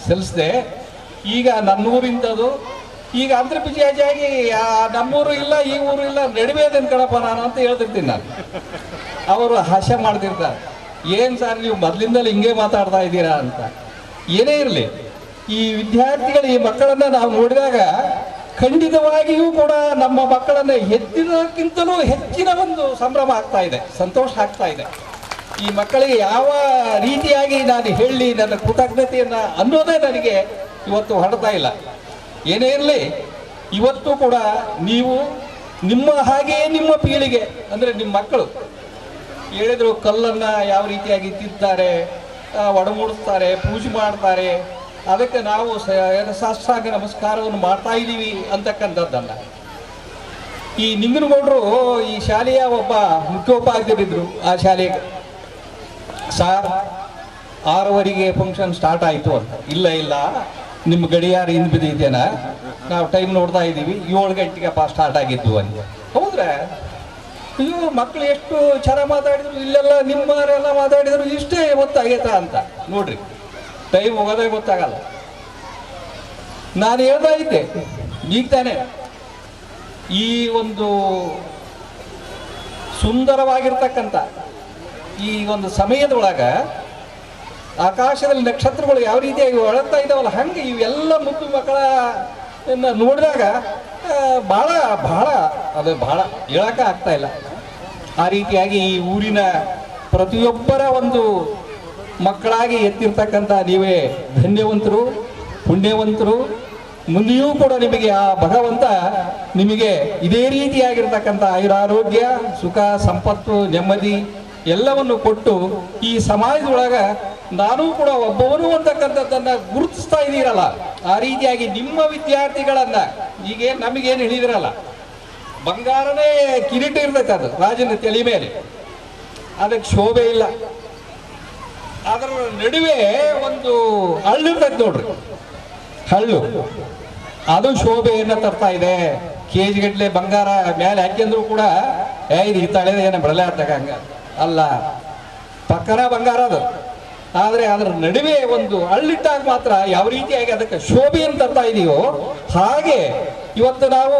ಸಲ್ಲಿಸಿದೆ. ಈಗ ನನ್ನೂರಿಂದದು ಈಗ ಅಂತರ್ಪಿಜಾಗಿ ನಮ್ಮೂರು ಇಲ್ಲ ಈ ಊರು ಇಲ್ಲ ನಡುವೆದೇನು ಕಣಪ್ಪ ನಾನು ಅಂತ ಹೇಳ್ತಿರ್ತೀನಿ ನಾನು. ಅವರು ಹಾಸ್ಯ ಮಾಡ್ತಿರ್ತಾರೆ, ಏನು ಸರ್ ನೀವು ಮೊದಲಿಂದಲೇ ಹಿಂಗೆ ಮಾತಾಡ್ತಾ ಇದ್ದೀರಾ ಅಂತ. ಏನೇ ಇರಲಿ, ಈ ವಿದ್ಯಾರ್ಥಿಗಳು ಈ ಮಕ್ಕಳನ್ನು ನಾವು ನೋಡಿದಾಗ ಖಂಡಿತವಾಗಿಯೂ ಕೂಡ ನಮ್ಮ ಮಕ್ಕಳನ್ನು ಹೆಚ್ಚಿನಕ್ಕಿಂತಲೂ ಹೆಚ್ಚಿನ ಒಂದು ಸಂಭ್ರಮ ಆಗ್ತಾ ಇದೆ, ಸಂತೋಷ ಆಗ್ತಾ ಇದೆ. ಈ ಮಕ್ಕಳಿಗೆ ಯಾವ ರೀತಿಯಾಗಿ ನಾನು ಹೇಳಿ ನನ್ನ ಕೃತಜ್ಞತೆಯನ್ನು ಅನ್ನೋದೇ ನನಗೆ ಇವತ್ತು ಹೊರಡ್ತಾ ಇಲ್ಲ. ಏನೇ ಇರಲಿ, ಇವತ್ತು ಕೂಡ ನೀವು ನಿಮ್ಮ ಹಾಗೆಯೇ ನಿಮ್ಮ ಪೀಳಿಗೆ ಅಂದರೆ ನಿಮ್ಮ ಮಕ್ಕಳು ಹೇಳಿದ್ರು, ಕಲ್ಲನ್ನು ಯಾವ ರೀತಿಯಾಗಿ ತಿಂತಾರೆ, ಒಡಮೂಡಿಸ್ತಾರೆ, ಪೂಜೆ ಮಾಡ್ತಾರೆ, ಅದಕ್ಕೆ ನಾವು ಸಾಷ್ಟಾಂಗ ನಮಸ್ಕಾರವನ್ನು ಮಾಡ್ತಾ ಇದ್ದೀವಿ ಅಂತಕ್ಕಂಥದ್ದನ್ನು. ಈ ನಿಂಗನಗೌಡರು ಈ ಶಾಲೆಯ ಒಬ್ಬ ಮುಖ್ಯೋಪಾಧ್ಯಾಯರಿದ್ದರು. ಆ ಶಾಲೆಗೆ ಸಾರ್ 6:15 ಫಂಕ್ಷನ್ ಸ್ಟಾರ್ಟ್ ಆಯಿತು ಅಂತ. ಇಲ್ಲ ನಿಮ್ಮ ಗಡಿಯಾರ ಹಿಂದೆ ಬಿದ್ದಿದ್ದೇನಾ, ನಾವು ಟೈಮ್ ನೋಡ್ತಾ ಇದ್ದೀವಿ, 7 ಗಂಟೆಗೆ ಸ್ಟಾರ್ಟ್ ಆಗಿದ್ದು ಅಂತ. ಹೌದ್ರೆ ಅಯ್ಯೋ ಮಕ್ಕಳು ಎಷ್ಟು ಚೆನ್ನಾಗಿ ಮಾತಾಡಿದ್ರು, ಇಲ್ಲೆಲ್ಲ ನಿಮ್ಮವರೆಲ್ಲ ಮಾತಾಡಿದ್ರು, ಇಷ್ಟೇ ಗೊತ್ತಾಗೈತಾ ಅಂತ. ನೋಡ್ರಿ, ಟೈಮ್ ಹೋಗೋದೇ ಗೊತ್ತಾಗಲ್ಲ. ನಾನು ಹೇಳ್ತಾ ಇದ್ದೆ ಈಗ ತಾನೆ, ಈ ಒಂದು ಸುಂದರವಾಗಿರ್ತಕ್ಕಂಥ ಈ ಒಂದು ಸಮಯದೊಳಗ ಆಕಾಶದಲ್ಲಿ ನಕ್ಷತ್ರಗಳು ಯಾವ ರೀತಿಯಾಗಿ ಹೊಳಗ್ತಾ ಇದ್ದಾವಲ್ಲ, ಹಂಗೆ ಇವೆಲ್ಲ ಮುದ್ದು ಮಕ್ಕಳ ನೋಡಿದಾಗ ಭಾಳ ಅದು ಭಾಳ ಹೇಳಕ್ಕೆ ಆಗ್ತಾ ಇಲ್ಲ. ಆ ರೀತಿಯಾಗಿ ಈ ಊರಿನ ಪ್ರತಿಯೊಬ್ಬರ ಒಂದು ಮಕ್ಕಳಾಗಿ ಎತ್ತಿರ್ತಕ್ಕಂಥ ನೀವೇ ಧನ್ಯವಂತರು, ಪುಣ್ಯವಂತರು. ಮುಂದೆಯೂ ಕೂಡ ನಿಮಗೆ ಆ ಭಗವಂತ ನಿಮಗೆ ಇದೇ ರೀತಿಯಾಗಿರ್ತಕ್ಕಂಥ ಆಯುರಾರೋಗ್ಯ, ಸುಖ, ಸಂಪತ್ತು, ನೆಮ್ಮದಿ ಎಲ್ಲವನ್ನು ಕೊಟ್ಟು ಈ ಸಮಾಜದೊಳಗೆ ನಾನೂ ಕೂಡ ಒಬ್ಬವನು ಅಂತಕ್ಕಂಥದ್ದನ್ನು ಗುರುತಿಸ್ತಾ ಇದ್ದೀರಲ್ಲ, ಆ ರೀತಿಯಾಗಿ ನಿಮ್ಮ ವಿದ್ಯಾರ್ಥಿಗಳನ್ನು ಈಗೇನು ನಮಗೇನು ಹೇಳಿದಿರಲ್ಲ, ಬಂಗಾರನೇ ಕಿರೀಟ ಇರ್ತೈತೆ, ಅದು ರಾಜನ ತಲೆ ಮೇಲೆ, ಅದಕ್ಕೆ ಶೋಭೆ ಇಲ್ಲ. ಅದರ ನಡುವೆ ಒಂದು ಹಳ್ಳಿರ್ತೈತೆ ನೋಡ್ರಿ, ಹಳ್ಳು, ಅದು ಶೋಭೆಯನ್ನು ತರ್ತಾ ಇದೆ. KG ಗಟ್ಟಲೆ ಬಂಗಾರ ಮೇಲೆ ಹಾಕಿದ್ರು ಕೂಡ ಇದು ಈ ತಳೆದ ಏನೋ ಬೆಳೆ ಆಗ್ತಾಗ ಹಂಗ ಅಲ್ಲ, ಪಕ್ಕನ ಬಂಗಾರ ಅದು. ಆದರೆ ಅದರ ನಡುವೆ ಒಂದು ಹಳ್ಳಿಟ್ಟಾಗ ಮಾತ್ರ ಯಾವ ರೀತಿಯಾಗಿ ಅದಕ್ಕೆ ಶೋಭೆಯನ್ನು ತರ್ತಾ ಇದೆಯೋ ಹಾಗೆ ಇವತ್ತು ನಾವು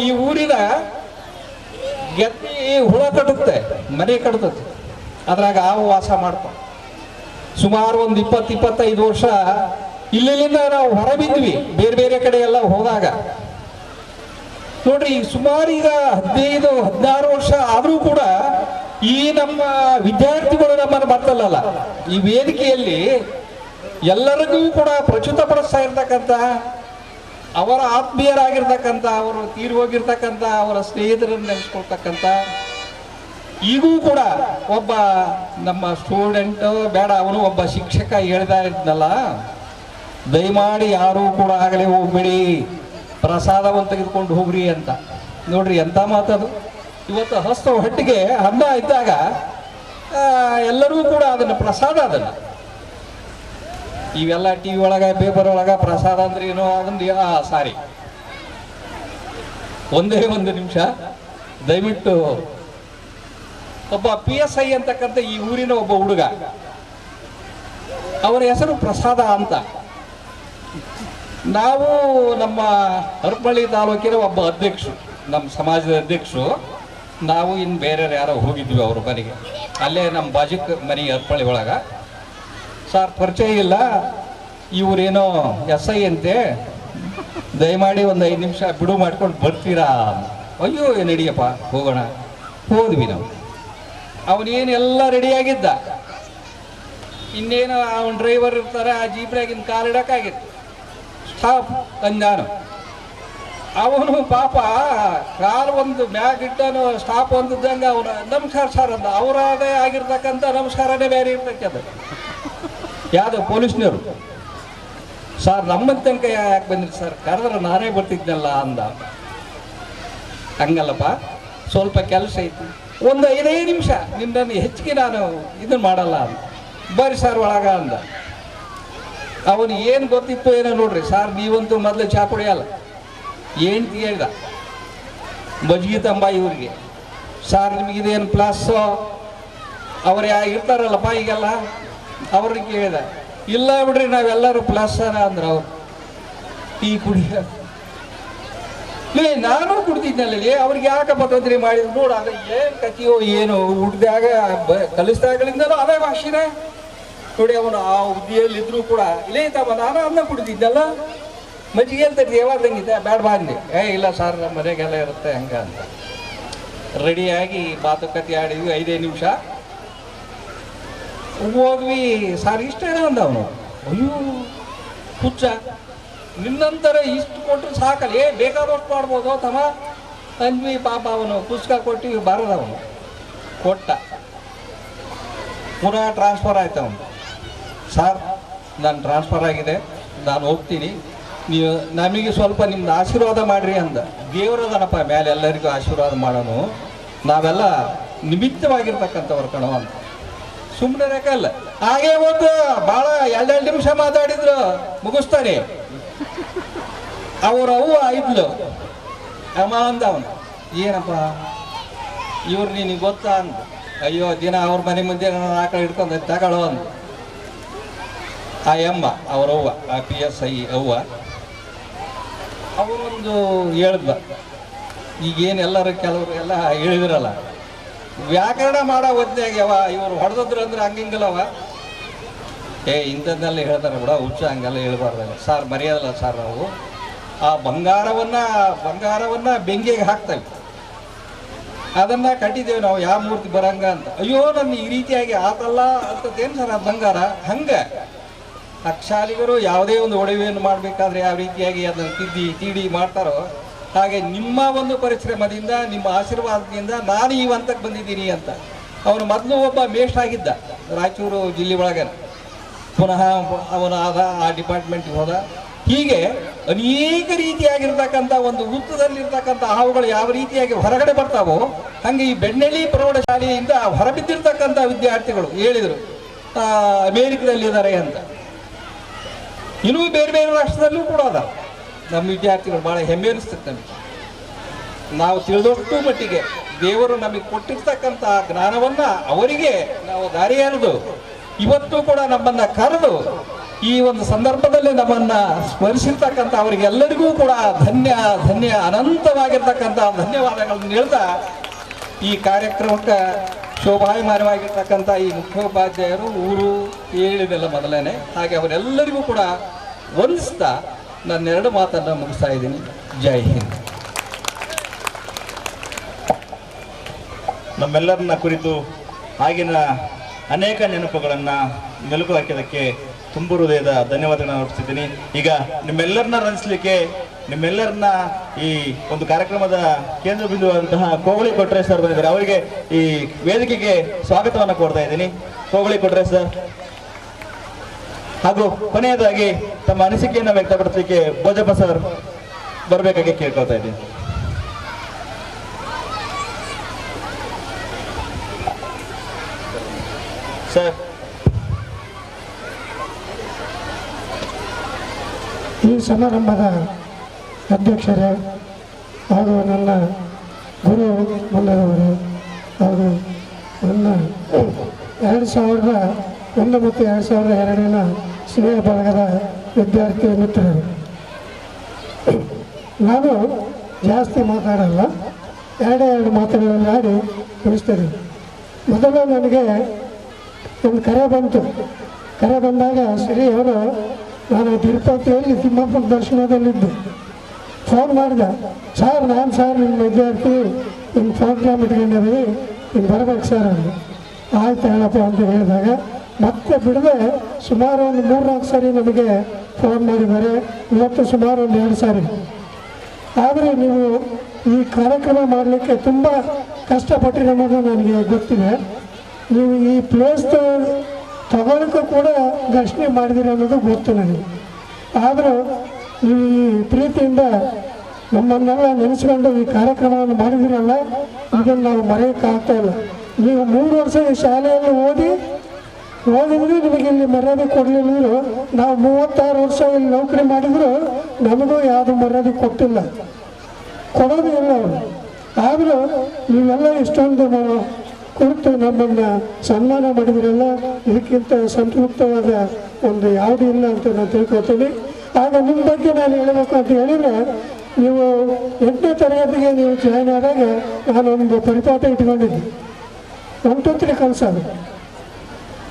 ಈ ಊರಿನ ಗೆದ್ದಿ ಹುಳ ಕಟ್ಟುತ್ತೆ, ಮನೆ ಕಟ್ಟುತ್ತೆ, ಅದ್ರಾಗ ಹಾವು ವಾಸ ಮಾಡ್ತಾವೆ. ಸುಮಾರು ಒಂದು 20-25 ವರ್ಷ ಇಲ್ಲಿಂದ ನಾವು ಹೊರಬಿದ್ವಿ ಬೇರೆ ಬೇರೆ ಕಡೆ ಎಲ್ಲ ಹೋದಾಗ. ನೋಡ್ರಿ, ಸುಮಾರು ಈಗ 15-16 ವರ್ಷ ಆದರೂ ಕೂಡ ಈ ನಮ್ಮ ವಿದ್ಯಾರ್ಥಿಗಳು ನಮ್ಮನ್ನು ಬರ್ತಲ್ಲ, ಈ ವೇದಿಕೆಯಲ್ಲಿ ಎಲ್ಲರಿಗೂ ಕೂಡ ಪ್ರಚುತಪಡಿಸ್ತಾ ಇರ್ತಕ್ಕಂಥ, ಅವರ ಆತ್ಮೀಯರಾಗಿರ್ತಕ್ಕಂಥ, ಅವರು ತೀರಿ ಹೋಗಿರ್ತಕ್ಕಂಥ ಅವರ ಸ್ನೇಹಿತರನ್ನು ನೆನೆಸ್ಕೊಳ್ತಕ್ಕಂಥ, ಈಗೂ ಕೂಡ ಒಬ್ಬ ನಮ್ಮ ಸ್ಟೂಡೆಂಟ್ ಬೇಡ, ಅವನು ಒಬ್ಬ ಶಿಕ್ಷಕ ಹೇಳ್ತಾ ಇದ್ನಲ್ಲ, ದಯಮಾಡಿ ಯಾರೂ ಕೂಡ ಆಗಲೇ ಹೋಗ್ಬೇಡಿ, ಪ್ರಸಾದವನ್ನು ತೆಗೆದುಕೊಂಡು ಹೋಗ್ರಿ ಅಂತ. ನೋಡ್ರಿ ಎಂಥ ಮಾತದು. ಇವತ್ತು ಹಸ್ತ ಹೊಟ್ಟಿಗೆ ಅನ್ನ ಇದ್ದಾಗ ಎಲ್ಲರೂ ಕೂಡ ಅದನ್ನು ಪ್ರಸಾದ, ಅದನ್ನು ಇವೆಲ್ಲ TV ಒಳಗೆ ಪೇಪರ್ ಒಳಗೆ ಪ್ರಸಾದ ಅಂದ್ರೆ ಏನೋ ಅದನ್ನು ಸಾರಿ, ಒಂದೇ ಒಂದು ನಿಮಿಷ ದಯವಿಟ್ಟು. ಒಬ್ಬ PSI ಅಂತಕ್ಕಂಥ ಈ ಊರಿನ ಒಬ್ಬ ಹುಡುಗ, ಅವರ ಹೆಸರು ಪ್ರಸಾದ ಅಂತ. ನಾವು ನಮ್ಮ ಹರಪಳ್ಳಿ ತಾಲೂಕಿನ ಒಬ್ಬ ಅಧ್ಯಕ್ಷರು, ನಮ್ಮ ಸಮಾಜದ ಅಧ್ಯಕ್ಷರು, ನಾವು ಇನ್ನು ಬೇರೆ ಯಾರೋ ಹೋಗಿದ್ವಿ ಅವ್ರ ಮನೆಗೆ, ಅಲ್ಲೇ ನಮ್ಮ ಬಾಜುಕ್ ಮನೆ ಹರಪಳ್ಳಿ ಒಳಗೆ. ಸರ್ ಪರಿಚಯ ಇಲ್ಲ, ಇವರೇನೋ SI ಅಂತೆ, ದಯಮಾಡಿ ಒಂದು 5 ನಿಮಿಷ ಬಿಡು ಮಾಡ್ಕೊಂಡು ಬರ್ತೀರಾ? ಅಯ್ಯೋ ನಡಿಯಪ್ಪ ಹೋಗೋಣ. ಹೋದ್ವಿ ನಾವು. ಅವನೇನು ಎಲ್ಲ ರೆಡಿಯಾಗಿದ್ದ, ಇನ್ನೇನು ಅವನ ಡ್ರೈವರ್ ಇರ್ತಾರೆ, ಆ ಜೀಪ್ನಾಗಿನ ಕಾರ್ ಇಡೋಕ್ಕಾಗಿತ್ತು. ಸ್ಟಾಪ್ ಅಂದಾನು. ಅವನು ಪಾಪ ಕಾರ್ ಒಂದು ಮ್ಯಾಗ್ ಇಟ್ಟನು, ಸ್ಟಾಪ್ ಒಂದಿದ್ದಂಗೆ ಅವನು ನಮಸ್ಕಾರ ಸರ್ ಅಂದ. ಅವರದೇ ಆಗಿರ್ತಕ್ಕಂಥ ನಮಸ್ಕಾರನೇ ಬೇರೆ ಇರ್ತೈತೆ. ಅದು ಯಾವುದು ಪೊಲೀಸ್ನವರು, ಸರ್ ನಮ್ಮ ತನಕ ಯಾಕೆ ಬಂದ್ರಿ ಸರ್, ಕರೆದ್ರೆ ನಾನೇ ಬರ್ತಿದ್ನಲ್ಲ ಅಂದ. ಹಂಗಲ್ಲಪ್ಪ, ಸ್ವಲ್ಪ ಕೆಲಸ ಐತಿ, ಒಂದು 5 ನಿಮಿಷ ನಿನ್ನನ್ನು ಹೆಚ್ಚಿಗೆ ನಾನು ಇದನ್ನು ಮಾಡಲ್ಲ ಅಂತ. ಬರ್ರಿ ಸರ್ ಒಳಗ ಅಂದ. ಅವನು ಏನು ಗೊತ್ತಿತ್ತು ಏನೋ ನೋಡ್ರಿ, ಸರ್ ನೀವಂತೂ ಮೊದಲು ಚಾ ಕುಡಿಯಲ್ಲ, ಏನು ಹೇಳ್ದ ಮಜ್ಜಿಗೆ ತಂಬ ಇವ್ರಿಗೆ, ಸರ್ ನಿಮಗಿದೇನು ಪ್ಲಸ್ಸು ಅವ್ರು ಇರ್ತಾರಲ್ಲಪ್ಪ ಈಗೆಲ್ಲ, ಅವ್ರಿಗೆ ಕೇಳಿದ ಇಲ್ಲ ಬಿಡ್ರಿ ನಾವೆಲ್ಲರೂ ಪ್ಲಸ್ ಅಂದ್ರೆ ಅವ್ರು ಟೀ ಕುಡಿಯ ನಾನು ಕುಡ್ತಿದ್ನಲ್ಲಿ ಅವ್ರಿಗೆ ಯಾಕಪ್ಪ ತೊಂದರೆ ಮಾಡಿದ್ರು ನೋಡು ಅದ ಏನ್ ಕತಿಯೋ ಏನು ಹುಡ್ದಾಗ ಕಲಿಸ್ದಾಗಳಿಂದಲೂ ಅದೇ ಭಾಷೆನೇ ನೋಡಿ. ಅವನು ಆ ಹುದ್ದೆಯಲ್ಲಿದ್ರು ಕೂಡ ಇಲ್ಲೇ ತಮ್ಮ ನಾನು ಅನ್ನ ಕುಡಿದಿದ್ದಲ್ಲ, ಮಜ್ಜಿಗೆ ಅಂತ ಯಾವಾಗಂಗಿದ್ದೆ ಬ್ಯಾಡ ಬಂದೆ. ಇಲ್ಲ ಸರ್ ನಮ್ಮ ಮನೆಗೆಲ್ಲ ಇರುತ್ತೆ ಹಂಗ ಅಂತ ರೆಡಿಯಾಗಿ ಮಾತುಕತೆ ಆಡಿದ್ವಿ. 5 ನಿಮಿಷ ಹೋದ್ವಿ. ಸರ್ ಇಷ್ಟೇನ ಅಂದ ಅವನು. ಅಯ್ಯೋ ಹುಚ್ಚ, ನಿನ್ನಂತರ ಇಷ್ಟು ಕೊಟ್ಟರು ಸಾಕಲ್ಲ, ಬೇಕಾದಷ್ಟು ಮಾಡ್ಬೋದು ತಮ್ಮ ಅಂದ್ವಿ. ಪಾಪ ಅವನು ಪುಸ್ತಕ ಕೊಟ್ಟಿವಿ, ಬರದವನು ಕೊಟ್ಟ. ಪುನಃ ಟ್ರಾನ್ಸ್ಫರ್ ಆಯ್ತು ಅವನು. ಸರ್ ನಾನು ಟ್ರಾನ್ಸ್ಫರ್ ಆಗಿದೆ, ನಾನು ಹೋಗ್ತೀನಿ, ನೀವು ನಮಗೆ ಸ್ವಲ್ಪ ನಿಮ್ದು ಆಶೀರ್ವಾದ ಮಾಡಿರಿ ಅಂದ. ದೇವರದನಪ್ಪ ಮೇಲೆ ಎಲ್ಲರಿಗೂ ಆಶೀರ್ವಾದ ಮಾಡೋನು, ನಾವೆಲ್ಲ ನಿಮಿತ್ತವಾಗಿರ್ತಕ್ಕಂಥವ್ರು ಕಣೋ ಅಂತ. ಸುಮ್ಮನೆ ರೇಖಲ್ಲ ಹಾಗೆ ಒಂದು ಭಾಳ 2 ನಿಮಿಷ ಮಾತಾಡಿದ್ರು ಮುಗಿಸ್ತಾನೆ. ಅವ್ರ ಅವ್ವ ಇದ್ಲು, ಅಮ್ಮ ಅಂದ ಅವನು. ಏನಪ್ಪ ಇವ್ರು ನಿನಗೆ ಗೊತ್ತಾ ಅಂದ. ಅಯ್ಯೋ ದಿನ ಅವ್ರ ಮನೆ ಮುಂದೆ ನಾನು ಆಕಳ ಹಿಡ್ಕೊಂಡು ತಗೊಳ್ಳೋ ಅಂದ. ಆ ಅಮ್ಮ ಅವರವ್ವ, ಆ PSI ಅವ್ವ ಅವರೊಂದು ಹೇಳ್ದ. ಈಗೇನು ಎಲ್ಲರೂ ಕೆಲವರು ಎಲ್ಲ ಹೇಳಿದ್ರಲ್ಲ, ವ್ಯಾಕರಣ ಮಾಡೋ ಹೊತ್ನಾಗ್ಯವ ಇವರು ಹೊಡೆದ್ರು ಅಂದ್ರೆ ಹಂಗಿಂಗಲ್ಲವ. ಇಂಥದ್ದೆಲ್ಲ ಹೇಳ್ತಾರೆ ಬಿಡ, ಹುಚ್ಚ ಹಂಗೆಲ್ಲ ಹೇಳ್ಬಾರ್ದಲ್ಲ ಸರ್, ಮರೆಯೋದಲ್ಲ ಸರ್. ನಾವು ಆ ಬಂಗಾರವನ್ನ ಬೆಂಕಿಗೆ ಹಾಕ್ತೇವೆ, ಅದನ್ನ ಕಟ್ಟಿದ್ದೇವೆ ನಾವು ಯಾವ ಮೂರ್ತಿ ಬರಂಗ ಅಂತ. ಅಯ್ಯೋ ನನ್ನ ಈ ರೀತಿಯಾಗಿ ಆತಲ್ಲ ಅಂತದೇನು ಸರ್ ಆ ಬಂಗಾರ ಹಂಗ. ಅಕ್ಷಾಲಿಗರು ಯಾವುದೇ ಒಂದು ಒಡವೆಯನ್ನು ಮಾಡಬೇಕಾದ್ರೆ ಯಾವ ರೀತಿಯಾಗಿ ಅದನ್ನು ತೀಡಿ ಮಾಡ್ತಾರೋ ಹಾಗೆ ನಿಮ್ಮ ಒಂದು ಪರಿಶ್ರಮದಿಂದ ನಿಮ್ಮ ಆಶೀರ್ವಾದದಿಂದ ನಾನು ಈ ಹಂತಕ್ಕೆ ಬಂದಿದ್ದೀನಿ ಅಂತ. ಅವನು ಮೊದಲು ಒಬ್ಬ ಮೇಷ್ಟ್ರ ಆಗಿದ್ದ ರಾಯಚೂರು ಜಿಲ್ಲೆ ಒಳಗೆ, ಪುನಃ ಅವನು ಆದ ಆ ಡಿಪಾರ್ಟ್ಮೆಂಟ್ಗೆ ಹೋದ. ಹೀಗೆ ಅನೇಕ ರೀತಿಯಾಗಿರ್ತಕ್ಕಂಥ ಒಂದು ವೃತ್ತದಲ್ಲಿರ್ತಕ್ಕಂಥ ಹಾವುಗಳು ಯಾವ ರೀತಿಯಾಗಿ ಹೊರಗಡೆ ಬರ್ತಾವೋ ಹಾಗೆ ಈ ಬೆಣ್ಣೆಳ್ಳಿ ಪ್ರೌಢಶಾಲೆಯಿಂದ ಹೊರಬಿದ್ದಿರ್ತಕ್ಕಂಥ ವಿದ್ಯಾರ್ಥಿಗಳು ಹೇಳಿದರು ಅಮೇರಿಕದಲ್ಲಿದ್ದಾರೆ ಅಂತ. ಇನ್ನೂ ಬೇರೆ ಬೇರೆ ರಾಷ್ಟ್ರದಲ್ಲೂ ಕೂಡ ಅದ. ನಮ್ಮ ವಿದ್ಯಾರ್ಥಿಗಳು ಭಾಳ ಹೆಮ್ಮೆ ಅನಿಸ್ತದೆ ನಮಗೆ. ನಾವು ತಿಳಿದಷ್ಟು ಮಟ್ಟಿಗೆ ದೇವರು ನಮಗೆ ಕೊಟ್ಟಿರ್ತಕ್ಕಂಥ ಜ್ಞಾನವನ್ನ ಅವರಿಗೆ ನಾವು ದಾರಿ ಎರೆದು ಇವತ್ತು ಕೂಡ ನಮ್ಮನ್ನ ಕರೆದು ಈ ಒಂದು ಸಂದರ್ಭದಲ್ಲಿ ನಮ್ಮನ್ನ ಸ್ಮರಿಸಿರ್ತಕ್ಕಂಥ ಅವರಿಗೆಲ್ಲರಿಗೂ ಕೂಡ ಧನ್ಯ ಅನಂತವಾಗಿರ್ತಕ್ಕಂಥ ಧನ್ಯವಾದಗಳನ್ನು ಹೇಳ್ತಾ ಈ ಕಾರ್ಯಕ್ರಮಕ್ಕೆ ಶೋಭಾಯಮಾನವಾಗಿರ್ತಕ್ಕಂಥ ಈ ಮುಖ್ಯೋಪಾಧ್ಯಾಯರು ಊರು ಹೇಳಿದೆಲ್ಲ ಮೊದಲೇನೆ, ಹಾಗೆ ಅವರೆಲ್ಲರಿಗೂ ಕೂಡ ವಂದಿಸ್ತಾ ನನ್ನ 2 ಮಾತನ್ನು ಮುಗಿಸ್ತಾ ಇದ್ದೀನಿ. ಜೈ ಹಿಂದ್. ನಮ್ಮೆಲ್ಲರನ್ನ ಕುರಿತು ಆಗಿನ ಅನೇಕ ನೆನಪುಗಳನ್ನು ಮೆಲುಕು ಹಾಕಿದ್ದಕ್ಕೆ ತುಂಬ ಹೃದಯದ ಧನ್ಯವಾದಗಳನ್ನು ಅರ್ಪಿಸ್ತಿದ್ದೀನಿ. ಈಗ ನಿಮ್ಮೆಲ್ಲರನ್ನ ರಂಜಿಸಲಿಕ್ಕೆ, ನಿಮ್ಮೆಲ್ಲರನ್ನ ಈ ಒಂದು ಕಾರ್ಯಕ್ರಮದ ಕೇಂದ್ರ ಬಿಂದುವಂತಹ ಕೋಗಳಿ ಕೊಟ್ರೆ ಸರ್ ಬಂದಿದ್ದಾರೆ. ಅವರಿಗೆ ಈ ವೇದಿಕೆಗೆ ಸ್ವಾಗತವನ್ನು ಕೋರ್ತಾ ಇದ್ದೀನಿ. ಕೋಗಳಿ ಕೊಟ್ರೆ ಸರ್ ಹಾಗೂ ಕೊನೆಯದಾಗಿ ತಮ್ಮ ಅನಿಸಿಕೆಯನ್ನು ವ್ಯಕ್ತಪಡಿಸಲಿಕ್ಕೆ ಭೋಜಪ್ಪ ಸರ್ ಬರಬೇಕಾಗಿ ಕೇಳ್ಕೊಳ್ತಾ ಇದ್ದೀನಿ. ಸರ್, ಈ ಸಮಾರಂಭದ ಅಧ್ಯಕ್ಷರೇ ಹಾಗೂ ನನ್ನ ಗುರು ಮಂಡಲವರು ಹಾಗೂ ನನ್ನ 2001 ಮತ್ತು 2002 ಸ್ನೇಹ ಬಳಗದ ವಿದ್ಯಾರ್ಥಿ ಮಿತ್ರರು, ನಾನು ಜಾಸ್ತಿ ಮಾತಾಡಲ್ಲ, 2 ಮಾತುಗಳನ್ನು ಆಡಿ ಮುಗಿಸ್ತೇನೆ. ಮೊದಲು ನನಗೆ ಒಂದು ಕರೆ ಬಂತು. ಕರೆ ಬಂದಾಗ ಶ್ರೀ ಅವರು, ನಾನು ತಿರುಪತಿಯಲ್ಲಿ ತಿಮ್ಮಪ್ಪನ ದರ್ಶನದಲ್ಲಿದ್ದು, ಫೋನ್ ಮಾಡಿದೆ. ಸರ್ ನಿಮ್ಮ ವಿದ್ಯಾರ್ಥಿ ಹಿಂಗೆ ಪ್ರೋಗ್ರಾಮ್ ಇಟ್ಕೊಂಡಿದ್ದೀವಿ, ಹಿಂಗೆ ಬರ್ಬೇಕು ಸರ್ ಅಂದು. ಆಯ್ತು ಹೇಳಪ್ಪ ಅಂತ ಹೇಳಿದಾಗ ಮತ್ತೆ ಬಿಡದೆ ಸುಮಾರು ಒಂದು 3-4 ಸಾರಿ ನಮಗೆ ಫೋನ್ ಮಾಡಿದ್ದಾರೆ. ಇವತ್ತು ಸುಮಾರು ಒಂದು 2 ಸಾರಿ. ಆದರೆ ನೀವು ಈ ಕಾರ್ಯಕ್ರಮ ಮಾಡಲಿಕ್ಕೆ ತುಂಬ ಕಷ್ಟಪಟ್ಟಿರಿ ಅನ್ನೋದು ನನಗೆ ಗೊತ್ತಿದೆ. ನೀವು ಈ ಪ್ಲೇಸ್ ತಗೊಳ್ಳೋಕ್ಕೂ ಕೂಡ ಘರ್ಷಣೆ ಮಾಡಿದಿರಿ ಅನ್ನೋದು ಗೊತ್ತು ನನಗೆ. ಆದರೂ ನೀವು ಈ ಪ್ರೀತಿಯಿಂದ ನಮ್ಮನ್ನೆಲ್ಲ ನೆನೆಸ್ಕೊಂಡು ಈ ಕಾರ್ಯಕ್ರಮವನ್ನು ಮಾಡಿದಿರಲ್ಲ, ಇದನ್ನು ನಾವು ಮರೆಯೋಕ್ಕಾಗ್ತಾ ಇಲ್ಲ. ನೀವು 3 ವರ್ಷ ಈ ಶಾಲೆಯಲ್ಲಿ ಓದಿದ್ರು ನಿಮಗೆ ಇಲ್ಲಿ ಮರ್ಯಾದೆ ಕೊಡಲಿಲ್ಲ. ನಾವು 36 ವರ್ಷ ಇಲ್ಲಿ ನೌಕರಿ ಮಾಡಿದ್ರು ನಮಗೂ ಯಾವುದು ಮರ್ಯಾದೆ ಕೊಡೋದು ಇಲ್ಲ ಅವರು. ಆದರೂ ನೀವೆಲ್ಲ ಇಷ್ಟೊಂದು ಕುರಿತು ನಮ್ಮನ್ನು ಸನ್ಮಾನ ಮಾಡಿದ್ರಲ್ಲ, ಇದಕ್ಕಿಂತ ಸಂತೃಪ್ತವಾದ ಒಂದು ಯಾವುದೂ ಇಲ್ಲ ಅಂತ ನಾನು ತಿಳ್ಕೊತೀನಿ. ಆಗ ನಿಮ್ಮ ಬಗ್ಗೆ ನಾನು ಹೇಳಬೇಕು ಅಂತ ಹೇಳಿದರೆ, ನೀವು 8ನೇ ತರಗತಿಗೆ ನೀವು ಜಾಯ್ನ್ ಆದಾಗ ನಾನೊಂದು ಪರಿಪಾಠ ಇಟ್ಕೊಂಡಿದ್ದೆ. 1 2 3 ಕಲಿಸೋದು.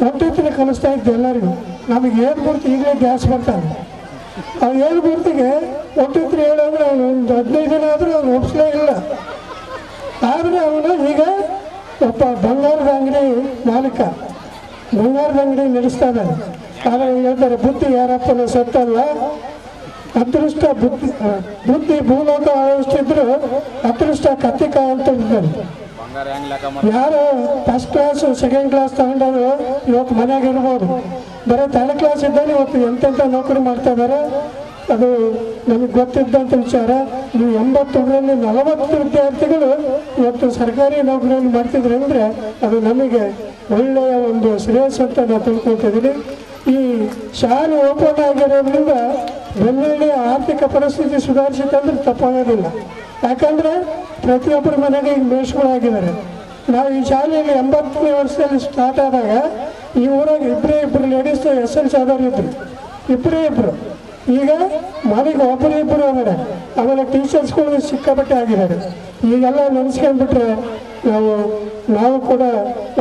1 2 3 ಕಲಿಸ್ತಾ ಇದ್ದೆ ಎಲ್ಲರಿಗೂ. ನಮಗೆ ಏನು ಗುರ್ತು ಈಗಲೇ ಗ್ಯಾಸ್ ಬರ್ತಾನೆ. ಅವ್ನು ಏನು ಗುರ್ತಿಗೆ 1 2 3 ಹೇಳೋದ್ರೆ ಅವನು ಒಂದು 15 ದಿನ ಆದರೂ ಅವನು ಒಪ್ಸಲೇ ಇಲ್ಲ. ಆದರೆ ಅವನು ಈಗ ಒಬ್ಬ ಬಂಗಾರದ ಅಂಗಡಿ ಮಾಲೀಕ, ಬಂಗಾರದ ಅಂಗಡಿ ನಡೆಸ್ತಾ ಇದ್ದಾನೆ. ಆದರೆ ಹೇಳ್ತಾರೆ, ಬುದ್ಧಿ ಯಾರಪ್ಪನ ಸತ್ತಲ್ಲ, ಅದೃಷ್ಟ ಬುದ್ಧಿ ಭೂಲೋಕ ಆಳಿಸ್ತಿದ್ರು, ಅದೃಷ್ಟ ಕತ್ತಿಕಾಯಿ ಅಂತ ಇದ್ದಾರೆ. ಯಾರು ಫಸ್ಟ್ ಕ್ಲಾಸ್ ಸೆಕೆಂಡ್ ಕ್ಲಾಸ್ ತಗೊಂಡವರು ಇವತ್ತು ಮನೆಯಾಗ ಇರ್ಬೋದು. ಬರೀ 3rd ಕ್ಲಾಸ್ ಇದ್ದಲ್ಲಿ ಇವತ್ತು ಎಂತೆಂಥ ನೌಕರಿ ಮಾಡ್ತಾ ಇದ್ದಾರೆ. ಅದು ನಮಗೆ ಗೊತ್ತಿದ್ದಂಥ ವಿಚಾರ. ನೀವು 80ರಲ್ಲಿ 40 ವಿದ್ಯಾರ್ಥಿಗಳು ಇವತ್ತು ಸರ್ಕಾರಿ ನೌಕರಿಯನ್ನು ಮಾಡ್ತಿದ್ರು ಅಂದರೆ ಅದು ನಮಗೆ ಒಳ್ಳೆಯ ಒಂದು ಶ್ರೇಯಸ್ ಅಂತ ನಾನು ತಿಳ್ಕೊತಿದ್ದೀನಿ. ಈ ಶಾಲೆ ಓಪನ್ ಆಗಿರೋದ್ರಿಂದ ಬೆಳ್ಳುಳ್ಳಿಯ ಆರ್ಥಿಕ ಪರಿಸ್ಥಿತಿ ಸುಧಾರಿಸಿದೆ ಅಂದರೆ ತಪ್ಪಾಗೋದಿಲ್ಲ. ಯಾಕಂದರೆ ಪ್ರತಿಯೊಬ್ಬರ ಮನೆಗೆ ಈಗ ಮೇಷ್ಗಳಾಗಿದ್ದಾರೆ. ನಾವು ಈ ಶಾಲೆಯಲ್ಲಿ 80ನೇ ವರ್ಷದಲ್ಲಿ ಸ್ಟಾರ್ಟ್ ಆದಾಗ ಈ ಊರಾಗ ಇಬ್ಬರು ಲೇಡೀಸ್ SLC ಆದವ್ರು ಇದ್ದರು, ಇಬ್ಬರು. ಈಗ ಮನೆಗೆ ಒಬ್ಬರು ಅಂದರೆ ಆಮೇಲೆ ಟೀಚರ್ಸ್ಗಳು ಸಿಕ್ಕಾಪಟ್ಟೆ ಆಗಿದ್ದಾರೆ. ಈಗೆಲ್ಲ ನೆನೆಸ್ಕೊಂಡ್ಬಿಟ್ರೆ ನಾವು ಕೂಡ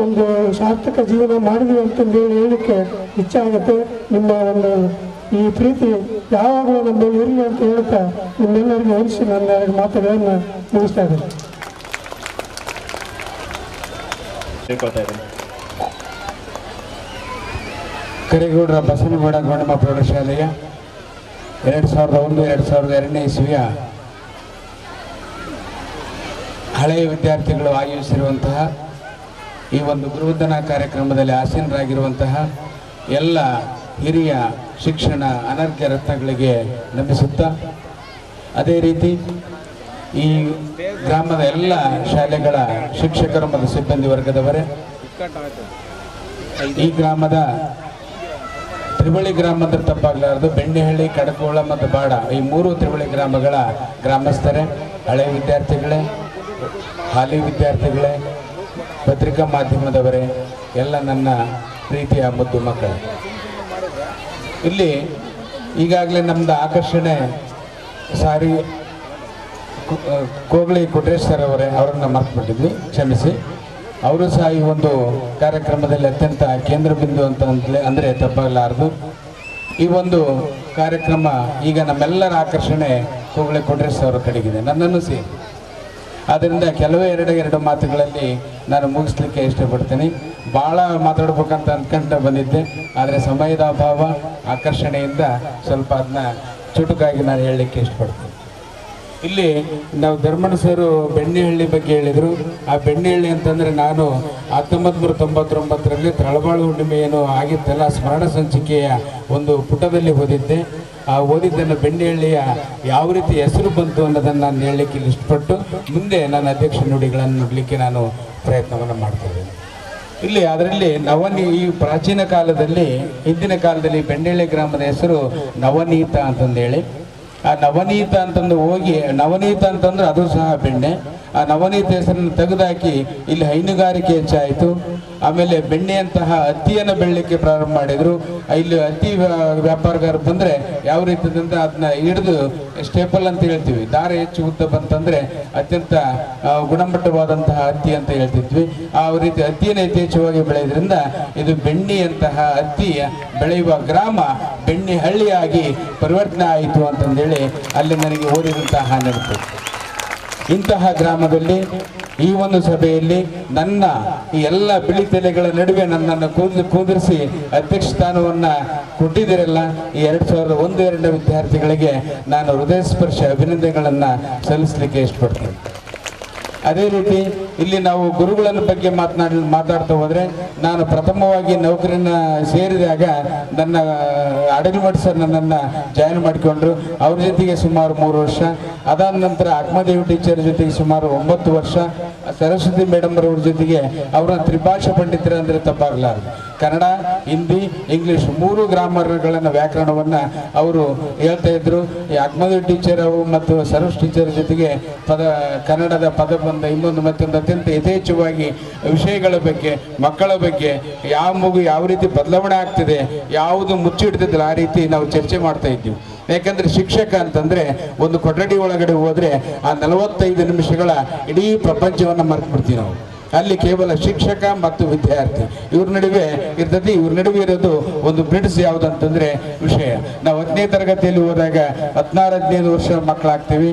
ಒಂದು ಸಾರ್ಥಕ ಜೀವನ ಮಾಡಿದ್ವಿ ಅಂತಂದು ಹೇಳಲಿಕ್ಕೆ ಇಚ್ಛೆ ಆಗುತ್ತೆ. ನಿಮ್ಮ ಒಂದು ಈ ಪ್ರೀತಿ ಯಾವಾಗಲೂ ನಮ್ಮ ಮೇಲೆ ಇರಲಿ ಅಂತ ಹೇಳ್ತಾ ನಿಮ್ಮೆಲ್ಲರಿಗೂ ಹೋಲಿಸಿ ನನ್ನ 2 ಮಾತುಗಳನ್ನು ಮುಗಿಸ್ತಾ ಇದ್ದೇನೆ. ಕರಿಗೌಡರ ಬಸವನಗೌಡ ಗೌಡಮ್ಮ ಪ್ರೌಢಶಾಲೆಯ 2001-2002 ಇಸ್ವಿಯ ಹಳೆಯ ವಿದ್ಯಾರ್ಥಿಗಳು ಆಯೋಜಿಸಿರುವಂತಹ ಈ ಒಂದು ಗುರುವಂದನಾ ಕಾರ್ಯಕ್ರಮದಲ್ಲಿ ಆಸೀನರಾಗಿರುವಂತಹ ಎಲ್ಲ ಹಿರಿಯ ಶಿಕ್ಷಣ ಅನರ್ಘ್ಯ ರತ್ನಗಳಿಗೆ ನಮಿಸುತ್ತಾ, ಅದೇ ರೀತಿ ಈ ಗ್ರಾಮದ ಎಲ್ಲ ಶಾಲೆಗಳ ಶಿಕ್ಷಕರು ಮತ್ತು ಸಿಬ್ಬಂದಿ ವರ್ಗದವರೇ, ಈ ಗ್ರಾಮದ ತ್ರಿವಳಿ ಗ್ರಾಮ ಅಂದ್ರೆ ತಪ್ಪಾಗಲಾರದು, ಬೆಣ್ಣೆಹಳ್ಳಿ, ಕಡಕೋಳ ಮತ್ತು ಬಾಡ ಈ 3 ತ್ರಿವಳಿ ಗ್ರಾಮಗಳ ಗ್ರಾಮಸ್ಥರೇ, ಹಳೆಯ ವಿದ್ಯಾರ್ಥಿಗಳೇ, ಹಾಲಿ ವಿದ್ಯಾರ್ಥಿಗಳೇ, ಪತ್ರಿಕಾ ಮಾಧ್ಯಮದವರೇ, ಎಲ್ಲ ನನ್ನ ಪ್ರೀತಿಯ ಮುದ್ದು ಮಕ್ಕಳು. ಇಲ್ಲಿ ಈಗಾಗಲೇ ನಮ್ಮದು ಆಕರ್ಷಣೆ ಸಾರಿ ಕೋಗ್ಳಿ ಕೊಟ್ರೇಶ್ ಸರ್ ಅವರೇ, ಅವರನ್ನು ಮರೆತುಬಿಟ್ಟಿದ್ವಿ, ಕ್ಷಮಿಸಿ. ಅವರು ಸಹ ಈ ಒಂದು ಕಾರ್ಯಕ್ರಮದಲ್ಲಿ ಅತ್ಯಂತ ಕೇಂದ್ರ ಬಿಂದು ಅಂದರೆ ತಪ್ಪಾಗಲಾರದು. ಈ ಒಂದು ಕಾರ್ಯಕ್ರಮ ಈಗ ನಮ್ಮೆಲ್ಲರ ಆಕರ್ಷಣೆ ಕೋಗ್ಳಿ ಕೊಟ್ರೇಶ್ ಅವರ ಕಡೆಗಿದೆ, ನನ್ನನ್ನು ಸೇರಿ. ಆದ್ದರಿಂದ ಕೆಲವೇ 2 ಮಾತುಗಳಲ್ಲಿ ನಾನು ಮುಗಿಸ್ಲಿಕ್ಕೆ ಇಷ್ಟಪಡ್ತೀನಿ. ಭಾಳ ಮಾತಾಡ್ಬೇಕಂತ ಅಂದ್ಕೊಂಡು ಬಂದಿದ್ದೆ, ಆದರೆ ಸಮಯದ ಅಭಾವ, ಆಕರ್ಷಣೆಯಿಂದ ಸ್ವಲ್ಪ ಅದನ್ನ ಚುಟುಕಾಗಿ ನಾನು ಹೇಳಲಿಕ್ಕೆ ಇಷ್ಟಪಡ್ತೀನಿ. ಇಲ್ಲಿ ನಾವು ಧರ್ಮಣ್ಣ ಸರು ಬೆಣ್ಣೆಹಳ್ಳಿ ಬಗ್ಗೆ ಹೇಳಿದರು. ಆ ಬೆಣ್ಣೆಹಳ್ಳಿ ಅಂತಂದರೆ ನಾನು 1999ರಲ್ಲಿ ತಳಬಾಳು ಹುಣ್ಣಿಮೆ ಏನು ಆಗಿತ್ತಲ್ಲ, ಸ್ಮರಣ ಸಂಚಿಕೆಯ ಒಂದು ಪುಟದಲ್ಲಿ ಓದಿದ್ದೆ. ಆ ಓದಿದ್ದನ್ನು ಬೆಣ್ಣೆಹಳ್ಳಿಯ ಯಾವ ರೀತಿ ಹೆಸರು ಬಂತು ಅನ್ನೋದನ್ನು ನಾನು ಹೇಳಲಿಕ್ಕೆ ಇಲ್ಲಿ ಇಷ್ಟಪಟ್ಟು ಮುಂದೆ ನನ್ನ ಅಧ್ಯಕ್ಷ ನುಡಿಗಳನ್ನು ನುಡಲಿಕ್ಕೆ ನಾನು ಪ್ರಯತ್ನವನ್ನು ಮಾಡ್ತಿದ್ದೇನೆ. ಇಲ್ಲಿ ಅದರಲ್ಲಿ ಈ ಪ್ರಾಚೀನ ಕಾಲದಲ್ಲಿ, ಹಿಂದಿನ ಕಾಲದಲ್ಲಿ ಬೆಣ್ಣೆಹಳ್ಳಿ ಗ್ರಾಮದ ಹೆಸರು ನವನೀತ ಅಂತಂದೇಳಿ, ಆ ನವನೀತ ಅಂತಂದು ಹೋಗಿ, ನವನೀತ ಅಂತಂದ್ರೆ ಅದು ಸಹ ಬೆಣ್ಣೆ, ಆ ನವನೀತ ಹೆಸರನ್ನು ತೆಗೆದುಹಾಕಿ ಇಲ್ಲಿ ಹೈನುಗಾರಿಕೆ ಹೆಚ್ಚಾಯಿತು. ಆಮೇಲೆ ಬೆಣ್ಣೆಯಂತಹ ಹತ್ತಿಯನ್ನು ಬೆಳಲಿಕ್ಕೆ ಪ್ರಾರಂಭ ಮಾಡಿದರು. ಇಲ್ಲಿ ಹತ್ತಿ ವ್ಯಾಪಾರಗಾರರು ಬಂದರೆ ಯಾವ ರೀತಿಯಿಂದ ಅದನ್ನ ಹಿಡಿದು ಸ್ಟೇಪಲ್ ಅಂತ ಹೇಳ್ತೀವಿ, ದಾರ ಹೆಚ್ಚು ಉದ್ದ ಬಂತಂದರೆ ಅತ್ಯಂತ ಗುಣಮಟ್ಟವಾದಂತಹ ಹತ್ತಿ ಅಂತ ಹೇಳ್ತಿದ್ವಿ. ಆ ರೀತಿ ಹತ್ತಿಯನ್ನು ಯಥೇಚ್ಛವಾಗಿ ಬೆಳೆಯೋದ್ರಿಂದ ಇದು ಬೆಣ್ಣೆಯಂತಹ ಹತ್ತಿ ಬೆಳೆಯುವ ಗ್ರಾಮ ಬೆಣ್ಣೆಹಳ್ಳಿಯಾಗಿ ಪರಿವರ್ತನೆ ಆಯಿತು ಅಂತಂದೇಳಿ ಅಲ್ಲಿ ನನಗೆ ಓದಿದಂತಹ ನೆನಪು. ಇಂತಹ ಗ್ರಾಮದಲ್ಲಿ ಈ ಒಂದು ಸಭೆಯಲ್ಲಿ ನನ್ನ ಈ ಎಲ್ಲ ಬಿಳಿ ತಲೆಗಳ ನಡುವೆ ನನ್ನನ್ನು ಕೂದಿರಿಸಿ ಅಧ್ಯಕ್ಷ ಸ್ಥಾನವನ್ನು ಕೊಟ್ಟಿದ್ದೀರಲ್ಲ, ಈ 2001-2002 ವಿದ್ಯಾರ್ಥಿಗಳಿಗೆ ನಾನು ಹೃದಯ ಸ್ಪರ್ಶ ಅಭಿನಂದನೆಗಳನ್ನು ಸಲ್ಲಿಸಲಿಕ್ಕೆ ಇಷ್ಟಪಡ್ತೀನಿ. ಅದೇ ರೀತಿ ಇಲ್ಲಿ ನಾವು ಗುರುಗಳ ಬಗ್ಗೆ ಮಾತಾಡ್ತಾ ಹೋದರೆ, ನಾನು ಪ್ರಥಮವಾಗಿ ನೌಕರಿನ ಸೇರಿದಾಗ ನನ್ನ ಅಡಗಿಮಠ್ ಸರ್ ನನ್ನನ್ನು ಜಾಯಿನ್ ಮಾಡಿಕೊಂಡ್ರು. ಅವ್ರ ಜೊತೆಗೆ ಸುಮಾರು 3 ವರ್ಷ, ಅದಾದ ನಂತರ ಅಕ್ಮದೇವಿ ಟೀಚರ್ ಜೊತೆಗೆ ಸುಮಾರು 9 ವರ್ಷ, ಸರಸ್ವತಿ ಮೇಡಮ್ ಅವರ ಜೊತೆಗೆ ಅವರನ್ನ ತ್ರಿಭಾಷಾ ಪಂಡಿತರ ಅಂದರೆ ತಪ್ಪಾಗಲಾರದು. ಕನ್ನಡ, ಹಿಂದಿ, ಇಂಗ್ಲಿಷ್ 3 ಗ್ರಾಮರ್ಗಳನ್ನು ವ್ಯಾಕರಣವನ್ನು ಅವರು ಹೇಳ್ತಾ ಇದ್ರು. ಈ ಅಹ್ಮದ್ ಟೀಚರ್ ಮತ್ತು ಸರೋಜ್ ಟೀಚರ್ ಜೊತೆಗೆ ಕನ್ನಡದ ಪದಬಂಧ ಇನ್ನೊಂದು ಮತ್ತೊಂದು ಅತ್ಯಂತ ಯಥೇಚ್ಛವಾಗಿ ವಿಷಯಗಳ ಬಗ್ಗೆ, ಮಕ್ಕಳ ಬಗ್ಗೆ, ಯಾವ ಮಗು ಯಾವ ರೀತಿ ಬದಲಾವಣೆ ಆಗ್ತಿದೆ, ಯಾವುದು ಮುಚ್ಚಿಡ್ತಿದ್ದಿಲ್ಲ ಆ ರೀತಿ ನಾವು ಚರ್ಚೆ ಮಾಡ್ತಾ ಇದ್ದೀವಿ. ಯಾಕಂದ್ರೆ ಶಿಕ್ಷಕ ಅಂತಂದ್ರೆ ಒಂದು ಕೊಠಡಿ ಒಳಗಡೆ ಹೋದ್ರೆ ಆ 45 ನಿಮಿಷಗಳ ಇಡೀ ಪ್ರಪಂಚವನ್ನು ಮರೆತು ಬಿಡ್ತೀವಿ ನಾವು. ಅಲ್ಲಿ ಕೇವಲ ಶಿಕ್ಷಕ ಮತ್ತು ವಿದ್ಯಾರ್ಥಿ ಇವ್ರ ನಡುವೆ ಇರ್ತದೆ. ಇವ್ರ ನಡುವೆ ಇರೋದು ಒಂದು ಬ್ರಿಡ್ಜ್ ಯಾವುದಂತಂದ್ರೆ ವಿಷಯ. ನಾವು 10ನೇ ತರಗತಿಯಲ್ಲಿ ಹೋದಾಗ 16-15 ವರ್ಷ ಮಕ್ಕಳಾಗ್ತೀವಿ.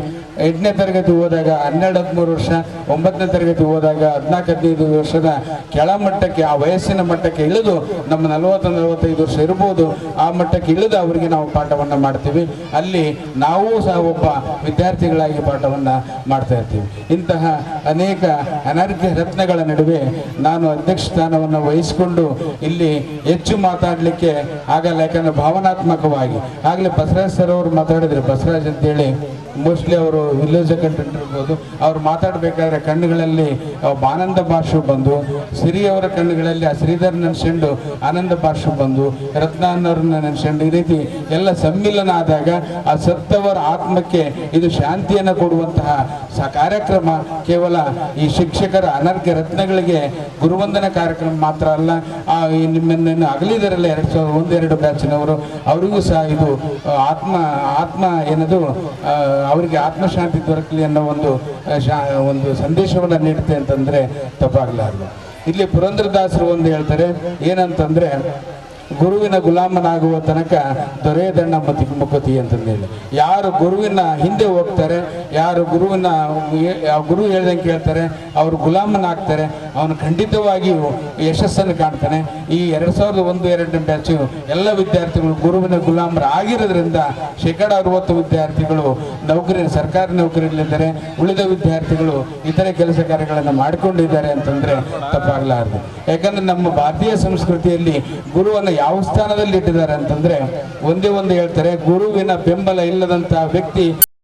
8ನೇ ತರಗತಿ ಹೋದಾಗ 12-13 ವರ್ಷ, 9ನೇ ತರಗತಿ ಹೋದಾಗ 14-15 ವರ್ಷದ ಕೆಳಮಟ್ಟಕ್ಕೆ, ಆ ವಯಸ್ಸಿನ ಮಟ್ಟಕ್ಕೆ ಇಳಿದು ನಮ್ಮ 40-45 ವರ್ಷ ಇರ್ಬೋದು, ಆ ಮಟ್ಟಕ್ಕೆ ಇಳಿದು ಅವರಿಗೆ ನಾವು ಪಾಠವನ್ನು ಮಾಡ್ತೀವಿ. ಅಲ್ಲಿ ನಾವು ಸಹ ಒಬ್ಬ ವಿದ್ಯಾರ್ಥಿಗಳಾಗಿ ಪಾಠವನ್ನು ಮಾಡ್ತಾ ಇರ್ತೀವಿ. ಇಂತಹ ಅನೇಕ ಅನರ್ಘ್ಯ ರತ್ನಗಳ ನಡುವೆ ನಾನು ಅಧ್ಯಕ್ಷ ಸ್ಥಾನವನ್ನು ವಹಿಸಿಕೊಂಡು ಇಲ್ಲಿ ಹೆಚ್ಚು ಮಾತಾಡಲಿಕ್ಕೆ ಆಗಲ್ಲ. ಯಾಕಂದ್ರೆ ಭಾವನಾತ್ಮಕವಾಗಿ ಆಗಲೇ ಬಸವರಾಜ್ ಸರ್ ಅವರು ಮಾತಾಡಿದ್ರು. ಬಸವರಾಜ್ ಅಂತೇಳಿ ಮೋಸ್ಟ್ಲಿ ಅವರು ವಿಲೇಜ್ ಕಂಟೆಂಟ್ ಇರ್ಬೋದು. ಅವ್ರು ಮಾತಾಡಬೇಕಾದ್ರೆ ಕಣ್ಣುಗಳಲ್ಲಿ ಆನಂದ ಬಾಷ್ಪ ಬಂದು, ಸಿರಿಯವರ ಕಣ್ಣುಗಳಲ್ಲಿ ಆ ಶ್ರೀಧರ್ ನೆನೆಸ್ಕೊಂಡು ಆನಂದ ಬಾಷ್ಪ ಬಂದು, ರತ್ನಾನ್ನವ್ರನ್ನ ನೆನೆಸ್ಕೊಂಡು, ಈ ರೀತಿ ಎಲ್ಲ ಸಮ್ಮಿಲನ ಆದಾಗ ಆ ಸತ್ತವರ ಆತ್ಮಕ್ಕೆ ಇದು ಶಾಂತಿಯನ್ನು ಕೊಡುವಂತಹ ಕಾರ್ಯಕ್ರಮ ಕೇವಲ ಈ ಶಿಕ್ಷಕರ ಅನರ್ಘ್ಯ ರತ್ನಗಳಿಗೆ ಗುರುವಂದನ ಕಾರ್ಯಕ್ರಮ ಮಾತ್ರ ಅಲ್ಲ. ನಿಮ್ಮನ್ನು ಅಗಲಿದರಲ್ಲ 2001-2 ಬ್ಯಾಚಿನವರು, ಅವರಿಗೂ ಸಹ ಇದು ಆತ್ಮ ಏನದು ಅವರಿಗೆ ಆತ್ಮಶಾಂತಿ ದೊರಕಲಿ ಅನ್ನೋ ಒಂದು ಸಂದೇಶವನ್ನು ನೀಡುತ್ತೆ ಅಂತಂದ್ರೆ ತಪ್ಪಾಗಲಾರದು. ಇಲ್ಲಿ ಪುರಂದರದಾಸರು ಒಂದು ಹೇಳ್ತಾರೆ ಏನಂತಂದ್ರೆ, ಗುರುವಿನ ಗುಲಾಮನಾಗುವ ತನಕ ದೊರೆಯದಣ್ಣ ಮುಖತಿ ಅಂತಂದೇಳಿ. ಯಾರು ಗುರುವಿನ ಹಿಂದೆ ಹೋಗ್ತಾರೆ, ಯಾರು ಗುರು ಹೇಳ್ದಂಗೆ ಕೇಳ್ತಾರೆ, ಅವರು ಗುಲಾಮನಾಗ್ತಾರೆ, ಅವನು ಖಂಡಿತವಾಗಿಯೂ ಯಶಸ್ಸನ್ನು ಕಾಣ್ತಾನೆ. ಈ 2001-2 ಬ್ಯಾಚು ಎಲ್ಲ ವಿದ್ಯಾರ್ಥಿಗಳು ಗುರುವಿನ ಗುಲಾಮರು ಆಗಿರೋದ್ರಿಂದ 60% ವಿದ್ಯಾರ್ಥಿಗಳು ಸರ್ಕಾರಿ ನೌಕರಿಯಲ್ಲಿದ್ದಾರೆ. ಉಳಿದ ವಿದ್ಯಾರ್ಥಿಗಳು ಇತರೆ ಕೆಲಸ ಕಾರ್ಯಗಳನ್ನು ಮಾಡಿಕೊಂಡಿದ್ದಾರೆ ಅಂತಂದ್ರೆ ತಪ್ಪಾಗಲಾರದು. ಯಾಕಂದ್ರೆ ನಮ್ಮ ಭಾರತೀಯ ಸಂಸ್ಕೃತಿಯಲ್ಲಿ ಗುರುವನ್ನು ಯಾವ ಸ್ಥಾನದಲ್ಲಿ ಇಟ್ಟಿದ್ದಾರೆ ಅಂತಂದ್ರೆ ಒಂದೇ ಒಂದು ಹೇಳ್ತಾರೆ, ಗುರುವಿನ ಬೆಂಬಲ ಇಲ್ಲದಂತಹ ವ್ಯಕ್ತಿ